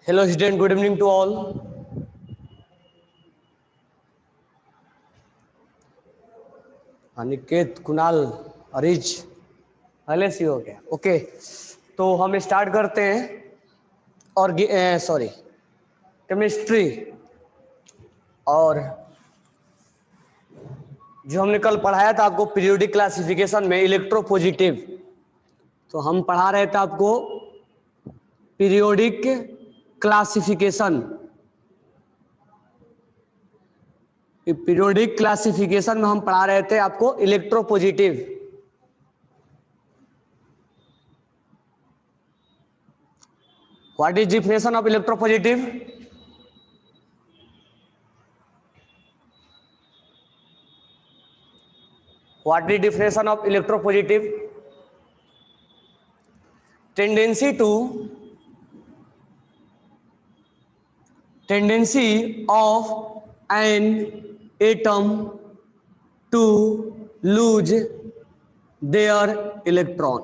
Hello student, good evening to all. Aniket, Kunal, Ariz, पहले सी हो गया। ओके, तो हम स्टार्ट करते हैं। और केमिस्ट्री। और जो हमने कल पढ़ाया था आपको पीरियोडिक क्लासिफिकेशन में इलेक्ट्रोपॉजिटिव, तो हम पढ़ा रहे थे आपको पीरियोडिक क्लासिफिकेशन। पीरियोडिक क्लासिफिकेशन में हम पढ़ा रहे थे आपको electropositive. What is definition of electropositive? What is definition of electropositive? Tendency of an atom to lose their electron.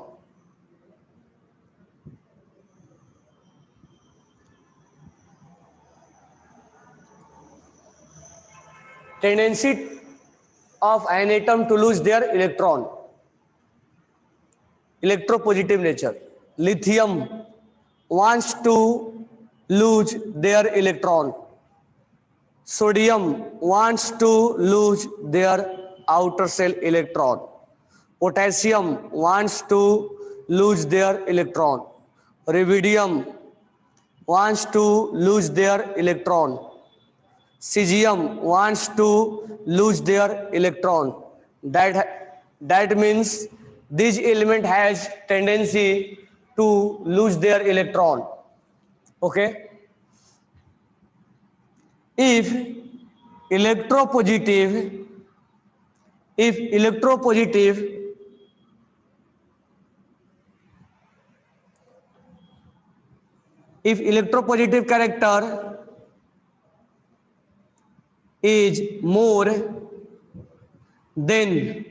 Tendency of an atom to lose their electron. Electropositive nature. Lithium wants to lose their electron. Sodium wants to lose their outer shell electron. Potassium wants to lose their electron. Rubidium wants to lose their electron. Cesium wants to lose their electron. That means this element has tendency to lose their electron. Okay. If electropositive character is more than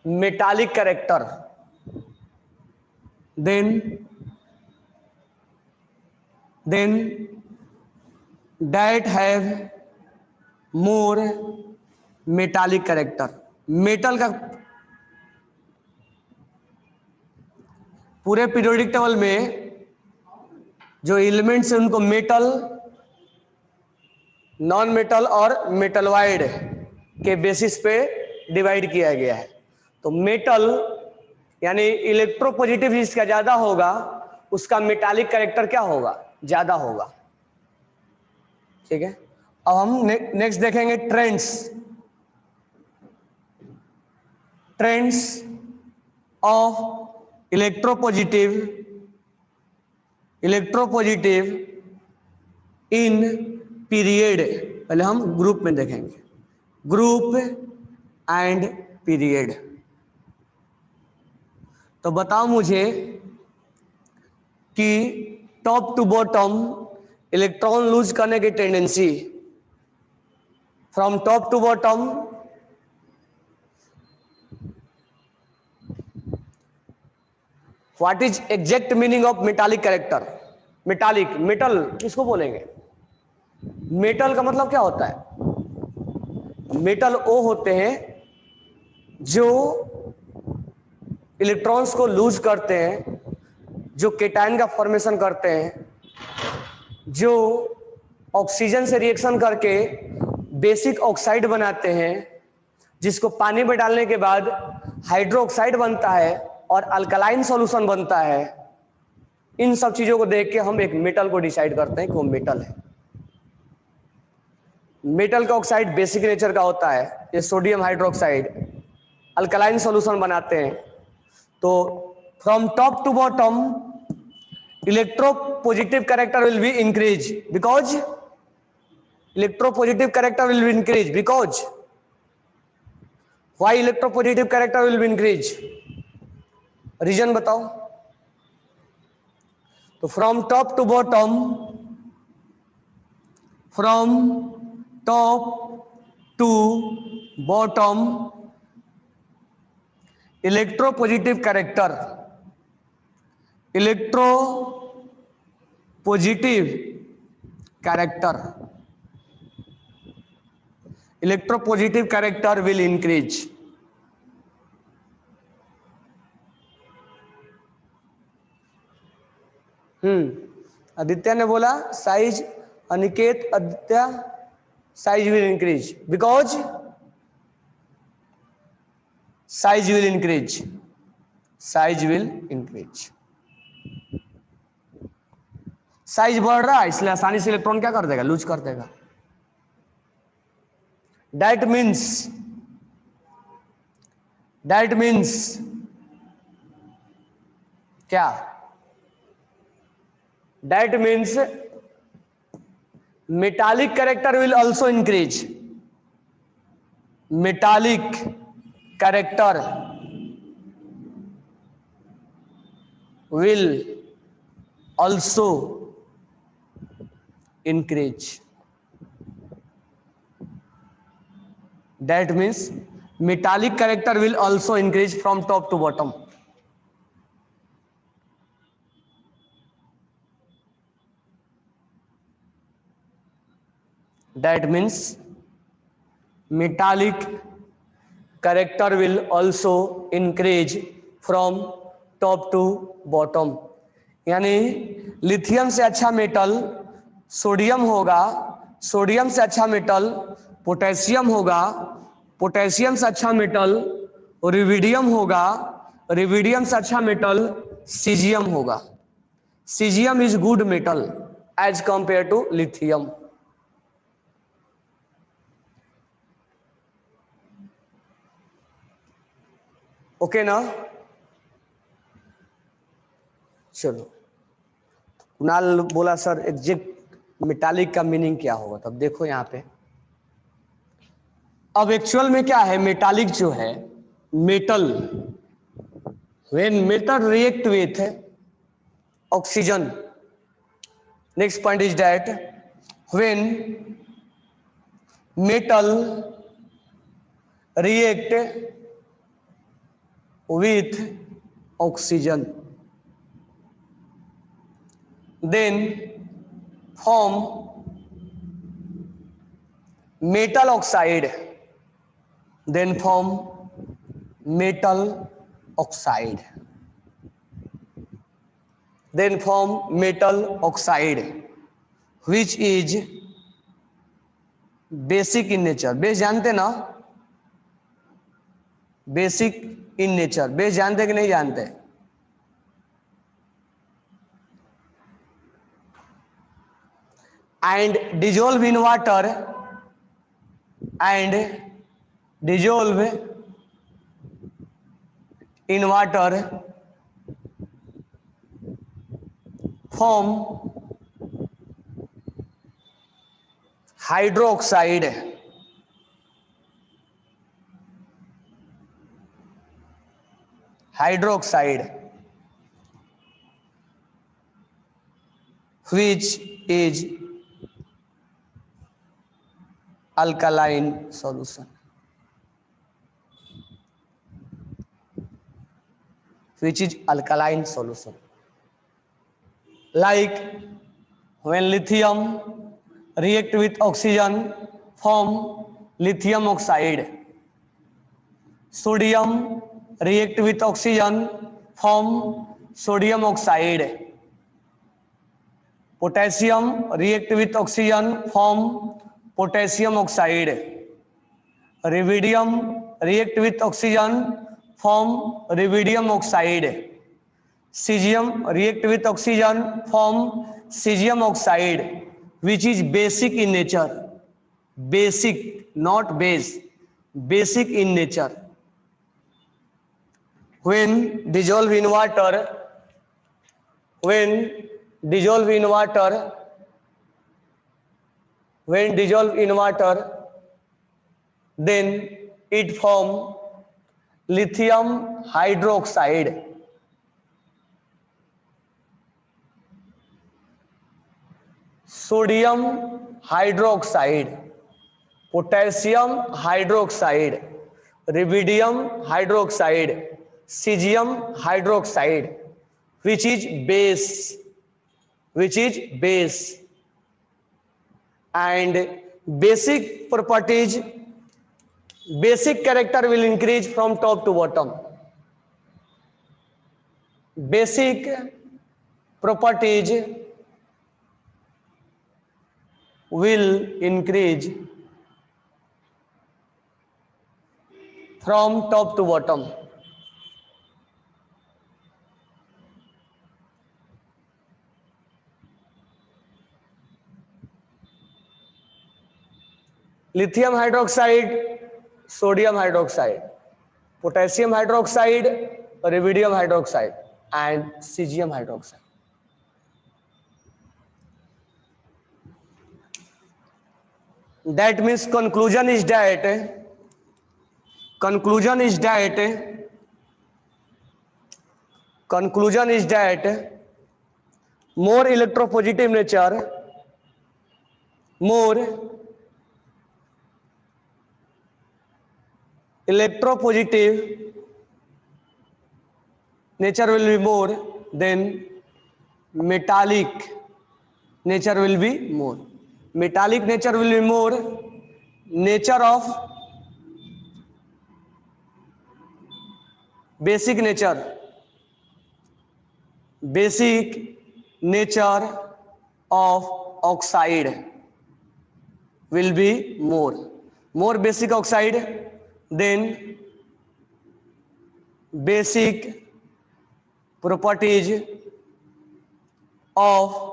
metallic character, then that have more metallic character. Metal का पूरे periodic table में जो elements हैं उनको metal, non metal और मेटलवाइड के basis पे divide किया गया है। तो मेटल यानी इलेक्ट्रोपॉजिटिव जिसका ज्यादा होगा उसका मेटालिक कैरेक्टर क्या होगा? ज्यादा होगा। ठीक है, अब हम नेक्स्ट देखेंगे trends of electropositive in period. पहले हम ग्रुप में देखेंगे, ग्रुप एंड पीरियड। तो बताओ मुझे कि top to bottom electron lose करने की tendency from top to bottom what is exact meaning of metallic character? Metal किसको बोलेंगे? मेटल का मतलब क्या होता है? मेटल वो होते हैं जो इलेक्ट्रॉन्स को लूज करते हैं, जो केटायन का फॉर्मेशन करते हैं, जो ऑक्सीजन से रिएक्शन करके बेसिक ऑक्साइड बनाते हैं, जिसको पानी में डालने के बाद हाइड्रोक्साइड बनता है और अल्कलाइन सॉल्यूशन बनता है। इन सब चीजों को देख के हम एक मेटल को डिसाइड करते हैं कि वो मेटल है। मेटल का ऑक्साइड बेसिक नेचर का होता है, ये सोडियम हाइड्रोक्साइड अल्कलाइन सॉल्यूशन बनाते हैं। तो from top to bottom electropositive character will be increased because why electropositive character will be increased? Reason बताओ। तो from top to bottom electropositive character character, electropositive character will increase. Aditya ने बोला size, Aniket, Aditya, size will increase because size will increase, size will increase. Size बढ़ रहा है इसलिए आसानी से इलेक्ट्रॉन क्या कर देगा, लूज कर देगा। दैट मीन्स क्या, that means metallic character will also increase, metallic character will also increase. That means metallic character will also increase from top to bottom. That means metallic character will also increase from top to bottom. यानी lithium से अच्छा metal sodium होगा, sodium से अच्छा metal potassium होगा, potassium से अच्छा metal रिविडियम होगा, रिविडियम से अच्छा मेटल सीजियम होगा। Caesium is good metal as compare to lithium. Okay ना? चलो, कुणाल बोला सर एग्जैक्ट मेटालिक का मीनिंग क्या होगा, तब देखो यहां पे। अब एक्चुअल में क्या है, मेटालिक जो है metal, when metal react with oxygen, next point is that when metal react with oxygen then form metal oxide, then form metal oxide, then form metal oxide which is basic in nature। Base जानते ना, basic in nature, base जानते कि नहीं जानते? and dissolve in water, and dissolve in water form hydroxide, hydroxide which is alkaline solution, which is alkaline solution. Like when lithium react with oxygen form lithium oxide, sodium react with oxygen form sodium oxide, potassium react with oxygen form potassium oxide, rubidium react with oxygen form rubidium oxide, cesium react with oxygen form cesium oxide which is basic in nature, basic not base, basic in nature. When dissolve in water, when dissolve in water, when dissolve in water, then it form lithium hydroxide, sodium hydroxide, potassium hydroxide, rubidium hydroxide, cesium hydroxide which is base, which is base, and basic properties, basic character will increase from top to bottom. Basic properties will increase from top to bottom. Lithium hydroxide, sodium hydroxide, potassium hydroxide, rubidium hydroxide, and cesium hydroxide. That means conclusion is that more electropositive nature will be more, then metallic nature will be more. Metallic nature will be more. Nature of basic nature of oxide will be more basic oxide, then basic properties of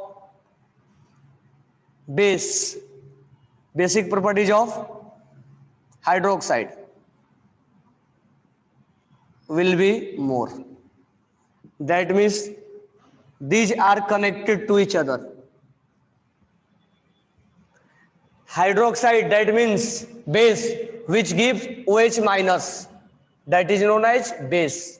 basic properties of hydroxide will be more. That means these are connected to each other. Hydroxide, that means base which gives OH minus, that is known as base.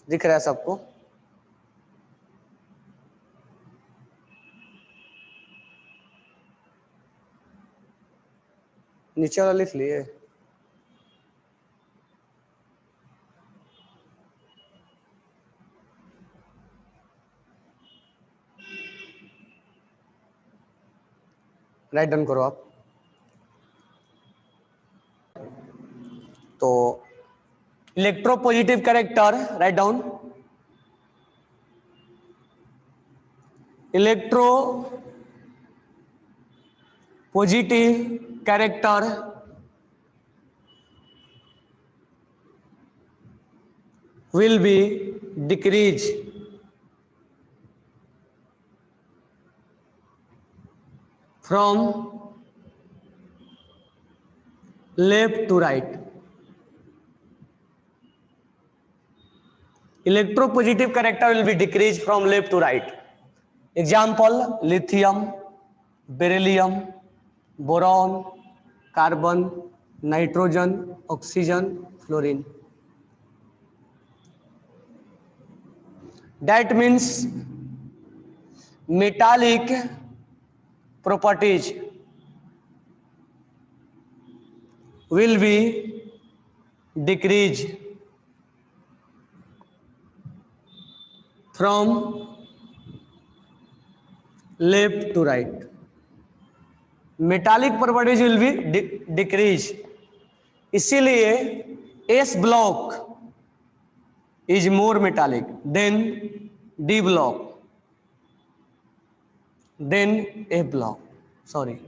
दिख रहा है सबको? नीचे वाला लिख लिए? Write down करो आप. तो electropositive character, write down. Electropositive character will be decreased from left to right. Electropositive character will be decreased from left to right. Example: lithium, beryllium, boron, carbon, nitrogen, oxygen, fluorine. That means metallic properties will be decreased from left to right. Metallic properties will be decreased. इसीलिए S block is more metallic than D block, then A block, sorry,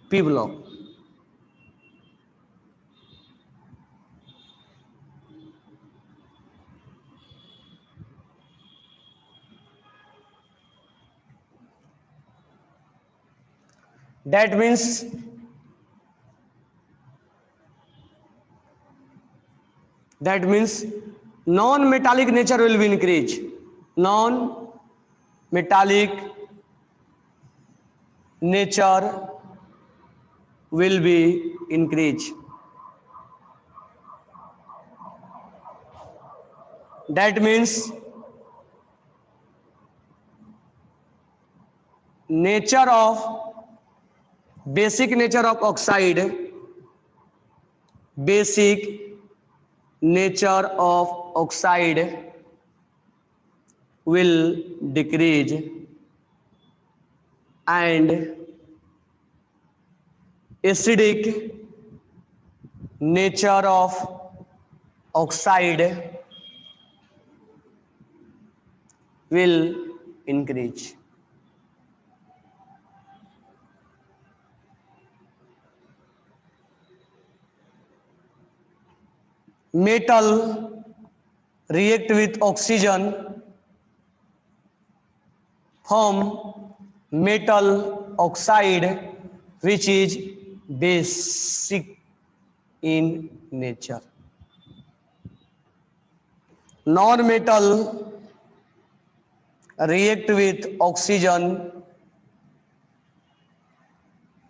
P block. That means non-metallic nature will be increased. Non-metallic nature will be increased. That means nature of basic nature of oxide, basic nature of oxide will decrease and acidic nature of oxide will increase. Metal react with oxygen, form metal oxide which is basic in nature. Non-metal react with oxygen,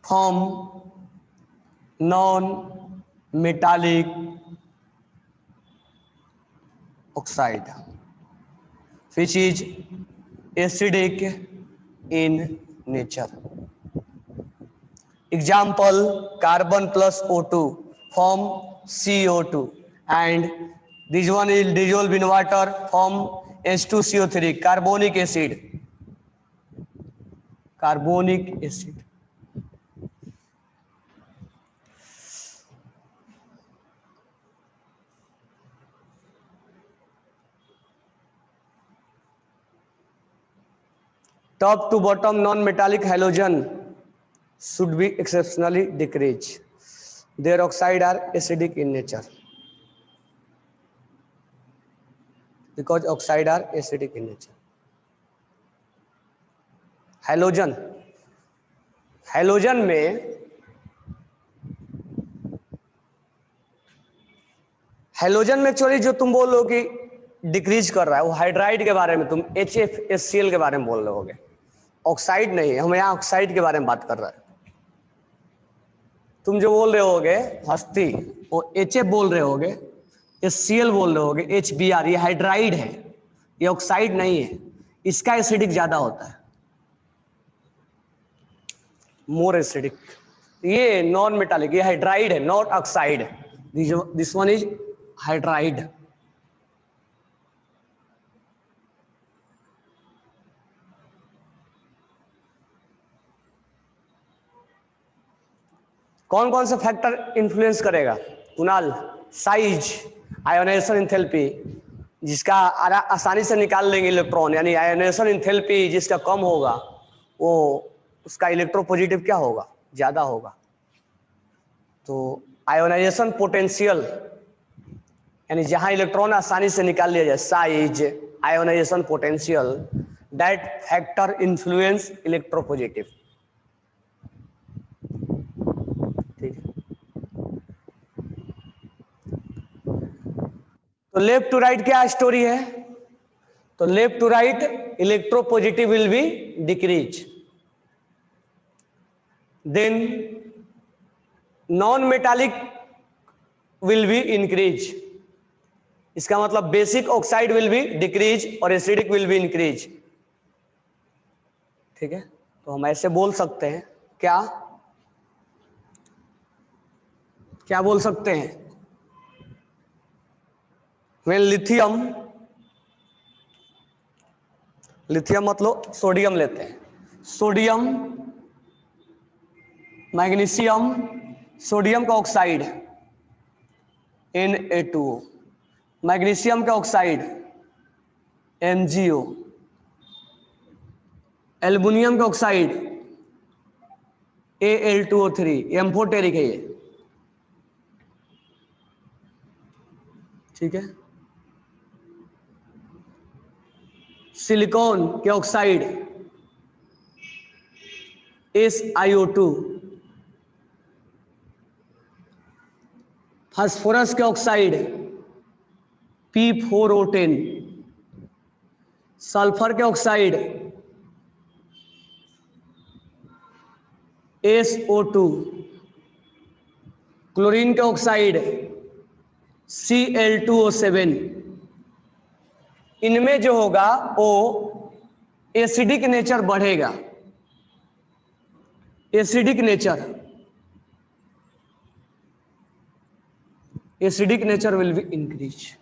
form non-metallic oxide which is acidic in nature. Example, carbon plus O2 form CO2 and this one is dissolved in water form H2CO3, carbonic acid. Carbonic acid. Top to bottom non-metallic halogen should be exceptionally decreased. Their oxide are acidic in nature. Because oxide are acidic in nature. Halogen. Halogen में halogen में actually जो तुम बोल रहे हो कि decrease कर रहा है वो हाइड्राइड के बारे में, तुम HFCl के बारे में बोल रहे होगे, ऑक्साइड नहीं, हम यहाँ ऑक्साइड के बारे में बात कर रहे हैं। तुम जो बोल रहे होगे हस्ती वो HF बोल रहे होगे, HCl बोल रहे होगे, HBr, ये हाइड्राइड है, ये ऑक्साइड नहीं है, इसका एसिडिक ज्यादा होता है, मोर एसिडिक। ये नॉन मेटालिक, ये हाइड्राइड है, not oxide. This one is hydride. कौन कौन सा फैक्टर इन्फ्लुएंस करेगा कुणाल? साइज, आयोनाइजेशन एंथैल्पी, जिसका आसानी से निकाल लेंगे इलेक्ट्रॉन, यानी आयोनाइजेशन एंथैल्पी जिसका कम होगा वो उसका इलेक्ट्रोपॉजिटिव क्या होगा, ज्यादा होगा। तो आयोनाइजेशन पोटेंशियल, यानी जहां इलेक्ट्रॉन आसानी से निकाल लिया जाए, size, ionisation potential, that factor influence electropositive. ठीक है, तो लेफ्ट टू राइट क्या स्टोरी है? तो left to right electropositive will be decrease, then non metallic will be increase. इसका मतलब basic oxide will be decrease और एसिडिक विल बी इंक्रीज। ठीक है, तो हम ऐसे बोल सकते हैं, क्या क्या बोल सकते हैं? वेन लिथियम, लिथियम मतलब सोडियम लेते हैं, सोडियम, मैग्नीशियम, सोडियम का ऑक्साइड Na2O, मैग्नीशियम का ऑक्साइड MgO, एल्युमिनियम का ऑक्साइड Al2O3, एम्फोटेरिक है ये। ठीक है, सिलिकॉन के ऑक्साइड SiO2, फास्फोरस के ऑक्साइड P4O10, सल्फर के ऑक्साइड SO2, क्लोरीन के ऑक्साइड Cl2O7। इनमें जो होगा वो एसिडिक नेचर बढ़ेगा, acidic nature will be increased.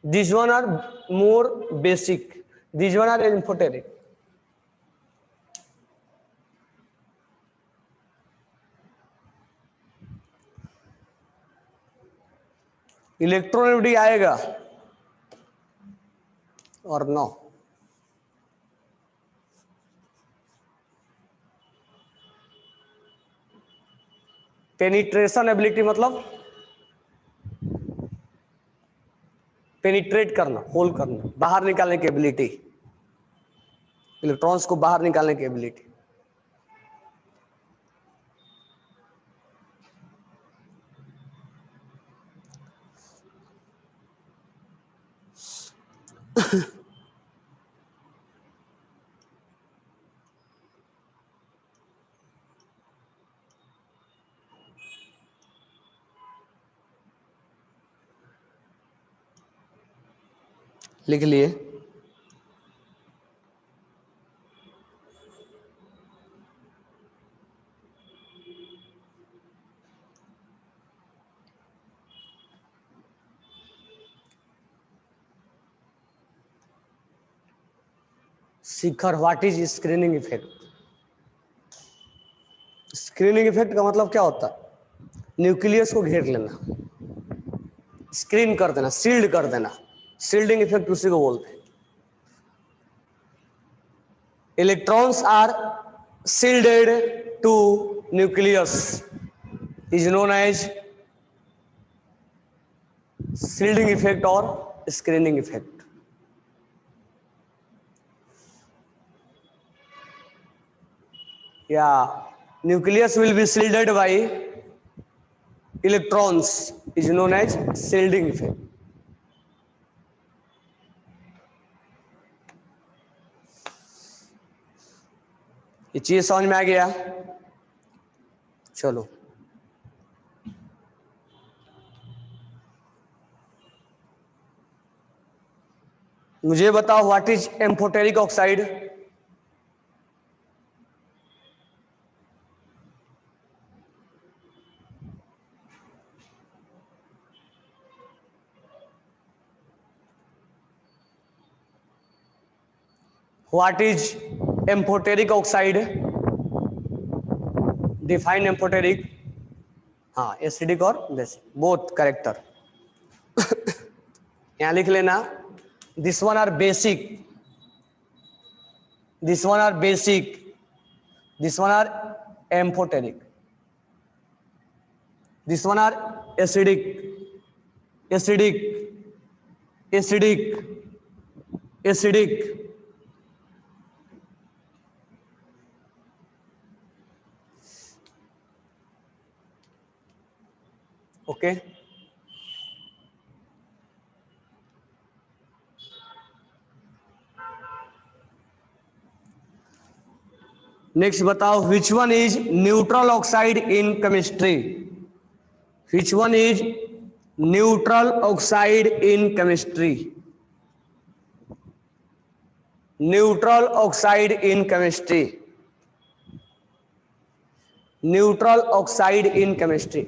These one are more basic, these one are amphoteric. इलेक्ट्रॉनिटी आएगा और नो? पेनिट्रेशन एबिलिटी मतलब पेनिट्रेट करना, होल करना, बाहर निकालने की एबिलिटी, इलेक्ट्रॉन्स को बाहर निकालने की एबिलिटी। लिख लिए? Shikhar, what is screening effect? Screening effect का मतलब क्या होता है? न्यूक्लियस को घेर लेना, स्क्रीन कर देना, सील्ड कर देना, सील्डिंग इफेक्ट उसी को बोलते हैं। Electrons are shielded to nucleus is known as shielding effect और स्क्रीनिंग इफेक्ट। या nucleus will be shielded by electrons is known as shielding effect. ये चीज समझ में आ गया? चलो मुझे बताओ what is amphoteric oxide? What is amphoteric oxide? Define amphoteric. हाँ, एसिडिक और बेसिक, बोथ करेक्टर। यहां लिख लेना, this one are basic, this one are basic, this one are amphoteric, this one are acidic, acidic, acidic, acidic. Okay, next बताओ, which one is neutral oxide in chemistry? Which one is neutral oxide in chemistry? Neutral oxide in chemistry, neutral oxide in chemistry.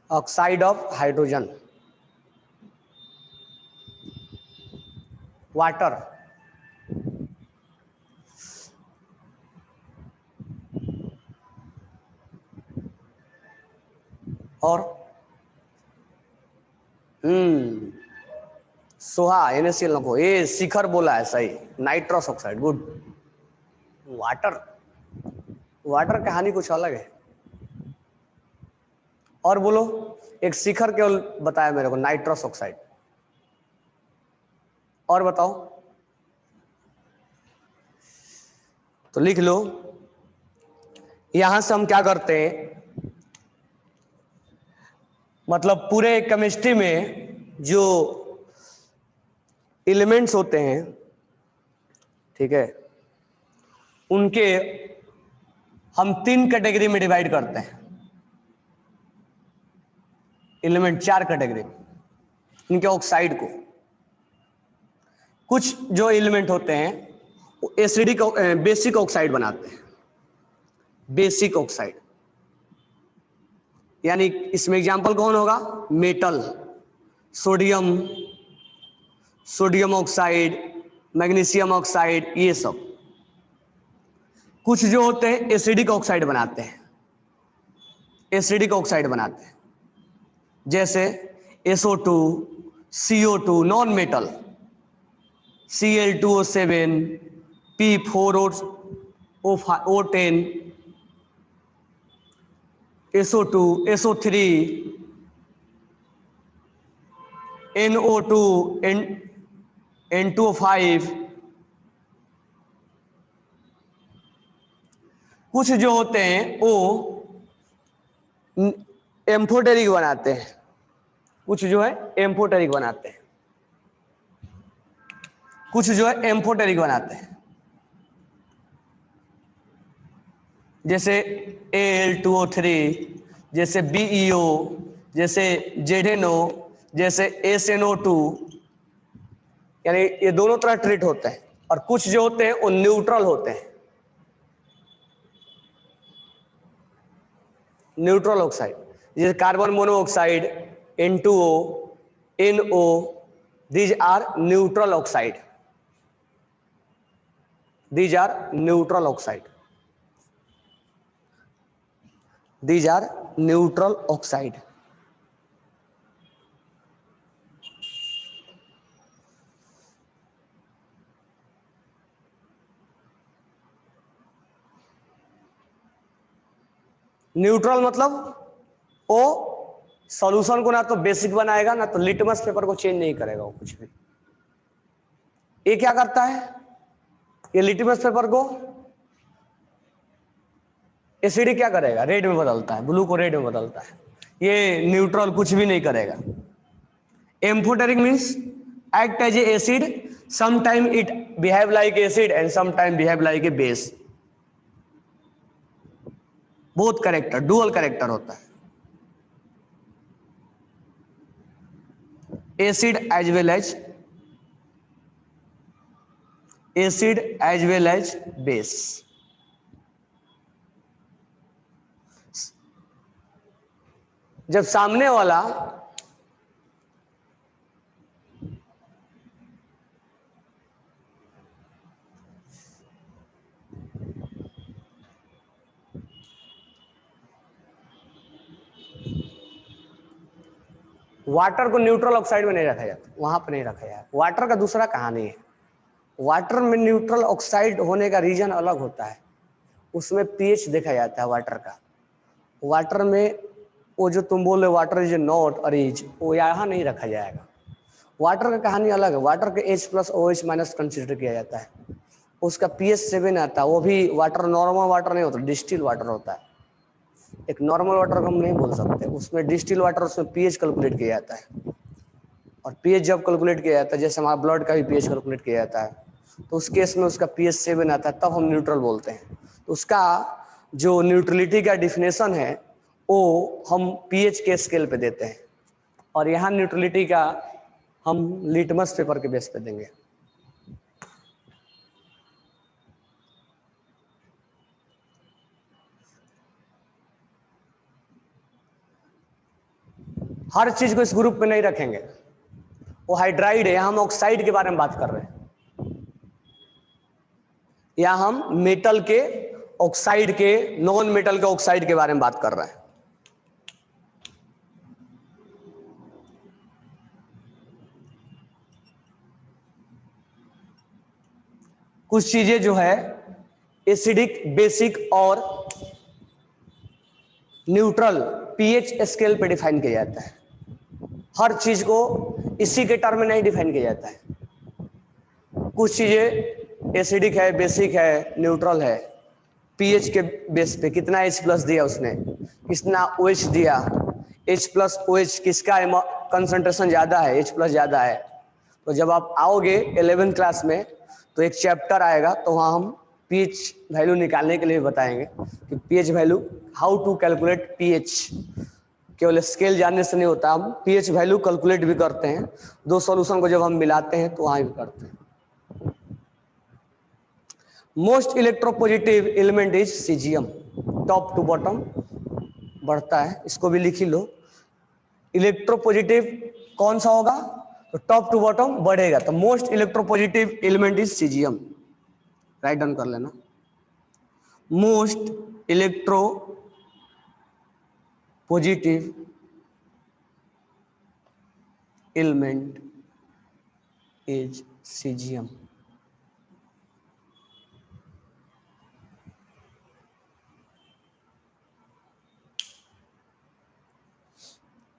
Oxide of hydrogen, water, और Soha NaCl नको, ये शिखर बोला है सही, nitrous oxide, good. Water, water कहानी कुछ अलग है। और बोलो, एक शिखर केवल बताया मेरे को, नाइट्रस ऑक्साइड। और बताओ, तो लिख लो। यहां से हम क्या करते हैं, मतलब पूरे केमिस्ट्री में जो एलिमेंट्स होते हैं, ठीक है, उनके हम 3 कैटेगरी में डिवाइड करते हैं। एलिमेंट 4 कैटेगरी, इनके ऑक्साइड को कुछ जो एलिमेंट होते हैं वो एसिडिक बेसिक ऑक्साइड बनाते हैं, बेसिक ऑक्साइड। यानी इसमें एग्जांपल कौन होगा? Metal, sodium, sodium oxide, magnesium oxide, ये सब। कुछ जो होते हैं एसिडिक ऑक्साइड बनाते हैं, एसिडिक ऑक्साइड बनाते हैं, जैसे SO2, CO2, non metal, Cl2O7, P4O10, SO2, SO3, NO2, N2O5। कुछ जो होते हैं वो एम्फोटेरिक बनाते हैं, कुछ जो है एम्फोटेरिक बनाते हैं, कुछ जो है एम्फोटेरिक बनाते हैं, जैसे Al2O3, जैसे BeO, जैसे ZNO, जैसे SNO2। यानी ये दोनों तरह ट्रीट होते हैं। और कुछ जो होते हैं वो न्यूट्रल होते हैं, न्यूट्रल ऑक्साइड, जैसे carbon monoxide, N2O, NO, these are neutral oxide, these are neutral oxide, these are neutral oxide। Neutral मतलब वो सॉल्यूशन को ना तो बेसिक बनाएगा ना तो लिटमस पेपर को चेंज नहीं करेगा वो कुछ भी। ये क्या करता है? ये लिटमस पेपर को एसिडिक क्या करेगा? रेड में बदलता है, ब्लू को रेड में बदलता है। ये न्यूट्रल कुछ भी नहीं करेगा। Amphoteric means act as a acid, sometime it behave like acid and sometime behave like a base. Both character, dual character होता है, acid as well as base. जब सामने वाला वाटर को न्यूट्रल ऑक्साइड में नहीं रखा जाता, वहां पर नहीं रखा जाता। वाटर का दूसरा कहानी है। वाटर में न्यूट्रल ऑक्साइड होने का रीजन अलग होता है, उसमें पीएच देखा जाता है वाटर का। वाटर में वो जो तुम बोल रहे वाटर इज नॉट और इज, वो यहाँ नहीं रखा जाएगा। वाटर का कहानी अलग है। वाटर के H+OH- कंसिडर किया जाता है, उसका pH 7 आता है। वो भी वाटर नॉर्मल वाटर नहीं होता, डिस्टिल वाटर होता है। एक नॉर्मल वाटर को हम नहीं बोल सकते, उसमें डिस्टिल वाटर, उसमें पीएच कैलकुलेट किया जाता है। और पीएच जब कैलकुलेट किया जाता है, जैसे हमारा ब्लड का भी पीएच कैलकुलेट किया जाता है, तो उस केस में उसका pH 7 आता है, तब हम न्यूट्रल बोलते हैं। तो उसका जो न्यूट्रलिटी का डिफिनेशन है वो हम पीएच के स्केल पे देते हैं, और यहाँ न्यूट्रलिटी का हम लिटमस पेपर के बेस पे देंगे। हर चीज को इस ग्रुप में नहीं रखेंगे, वो हाइड्राइड है। यहाँ हम ऑक्साइड के बारे में बात कर रहे हैं, यहाँ हम मेटल के ऑक्साइड के, नॉन मेटल के ऑक्साइड के बारे में बात कर रहे हैं। कुछ चीजें जो है एसिडिक, बेसिक और न्यूट्रल पीएच स्केल पे डिफाइन किया जाता है। हर चीज को इसी के टर्म में नहीं डिफाइन किया जाता है। कुछ चीजें एसिडिक है, बेसिक है, न्यूट्रल है, पीएच के बेस पे कितना H+ दिया उसने, कितना OH दिया, H+OH किसका कंसंट्रेशन ज्यादा है, H+ ज्यादा है। तो जब आप आओगे 11th क्लास में तो एक चैप्टर आएगा, तो वहाँ हम पीएच वैल्यू निकालने के लिए बताएंगे कि pH value, how to calculate pH. केवल स्केल जानने से नहीं होता, हम पीएच वैल्यू कैलकुलेट भी करते हैं। दो सॉल्यूशन को जब हम मिलाते हैं तो वहाँ भी करते हैं। Most electropositive element is caesium, top to bottom बढ़ता है, इसको भी लिख ही लो। इलेक्ट्रोपॉजिटिव कौन सा होगा, तो टॉप टू बॉटम बढ़ेगा, तो most electropositive element is caesium, right down कर लेना। Most electropositive element is caesium.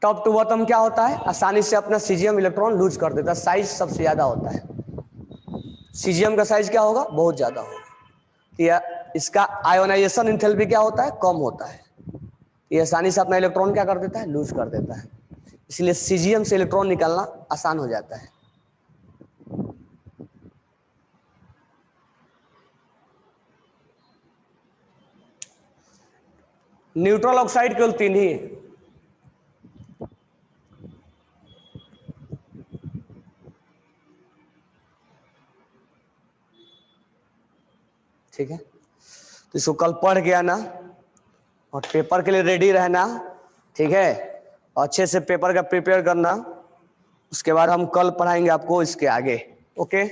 Top to bottom क्या होता है, आसानी से अपना सीजियम इलेक्ट्रॉन लूज कर देता है, साइज सबसे ज्यादा होता है, सीजियम का साइज क्या होगा, बहुत ज्यादा होगा। या इसका आयोनाइजेशन एंथैल्पी क्या होता है, कम होता है, ये आसानी से अपना इलेक्ट्रॉन क्या कर देता है, लूज कर देता है, इसलिए सीजियम से इलेक्ट्रॉन निकालना आसान हो जाता है। न्यूट्रल ऑक्साइड केवल 3 ही है, ठीक है, तो इसको कल पढ़ के आना और पेपर के लिए रेडी रहना, ठीक है, अच्छे से पेपर का प्रिपेयर करना, उसके बाद हम कल पढ़ाएंगे आपको इसके आगे, ओके।